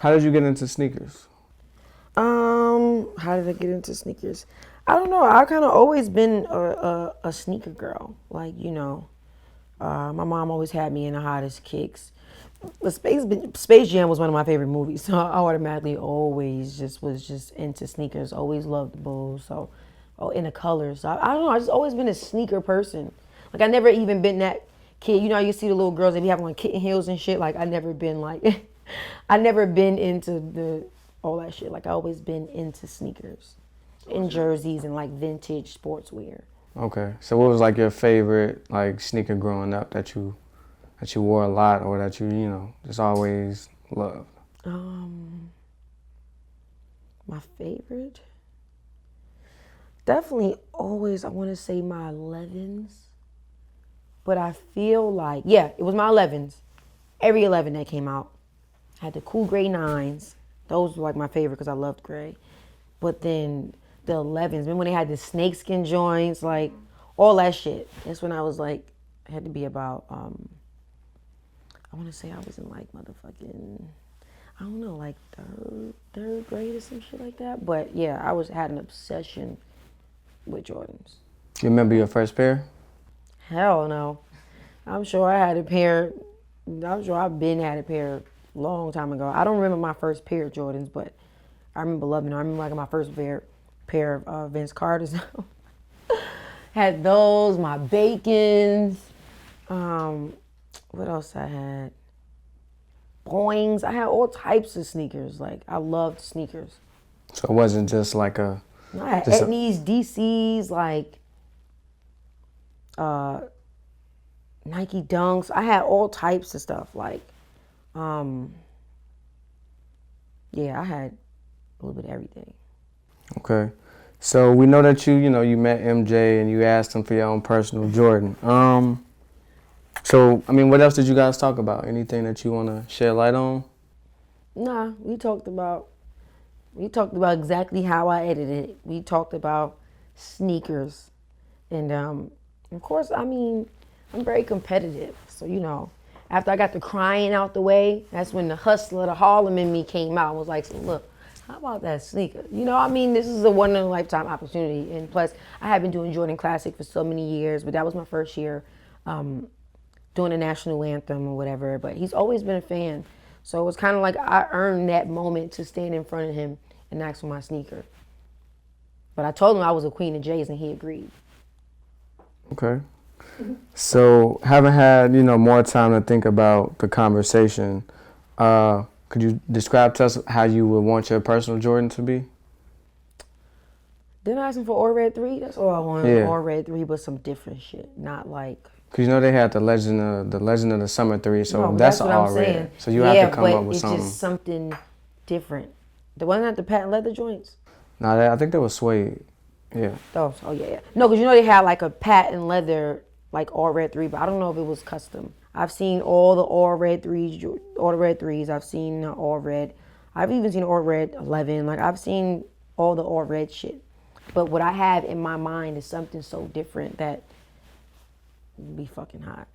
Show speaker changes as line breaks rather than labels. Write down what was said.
How did you get into sneakers?
How did I get into sneakers? I don't know. I kind of always been a sneaker girl. Like, my mom always had me in the hottest kicks. But Space Jam was one of my favorite movies, so I automatically always just was just into sneakers. Always loved the Bulls, so in the colors. So I don't know. I just always been a sneaker person. Like I never even been that kid. You know, you see the little girls they be having like kitten heels and shit. Like I never been like, I never been into the all that shit. Like I always been into sneakers, and jerseys and like vintage sportswear.
Okay. So what was like your favorite like sneaker growing up that you wore a lot or that you just always loved?
My favorite, definitely always I want to say my 11s, but I feel like it was my 11s. Every 11 that came out, I had the cool gray 9s. Those were like my favorite because I loved gray. But then the 11s, remember when they had the snakeskin joints, like all that shit. That's when I was like, I had to be about, I want to say I was in like motherfucking, I don't know, like third grade or some shit like that. But yeah, had an obsession with Jordans.
You remember your first pair?
Hell no. I'm sure I had a pair. I'm sure I've been had a pair a long time ago. I don't remember my first pair of Jordans, but I remember loving them. I remember like my first pair of Vince Carter's. Had those, my Bacons. What else I had? Boings. I had all types of sneakers. Like I loved sneakers.
So it wasn't just like a
I had
just a,
Etnies, DCs, like Nike Dunks. I had all types of stuff. Like, I had a little bit of everything.
Okay. So we know that you met MJ and you asked him for your own personal Jordan. So I mean, what else did you guys talk about? Anything that you want to shed light on?
Nah, we talked about exactly how I edited it. We talked about sneakers, and of course, I mean, I'm very competitive. So after I got the crying out the way, that's when the hustler, the Harlem in me came out and was like, so look, how about that sneaker? I mean, this is a one in a lifetime opportunity. And plus, I have been doing Jordan Classic for so many years, but that was my first year doing a national anthem or whatever. But he's always been a fan. So it was kind of like I earned that moment to stand in front of him and ask for my sneaker. But I told him I was a queen of J's and he agreed.
Okay. So having had more time to think about the conversation, could you describe to us how you would want your personal Jordan to be?
Then I asked him for All Red 3. That's all I wanted. Yeah. All Red 3, but some different shit. Not like.
Cause they had the Legend of the Summer 3, so
no,
that's
what
all
I'm
red.
Saying.
So you have to come up with
something. It's just something different. The one that the patent leather joints.
No, I think that was suede. Yeah.
Those. Oh yeah. No, because they had like a patent leather like All Red 3, but I don't know if it was custom. I've seen all the All Red 3s. I've seen All Red. I've even seen All Red 11. Like I've seen all the All Red shit. But what I have in my mind is something so different that would be fucking hot.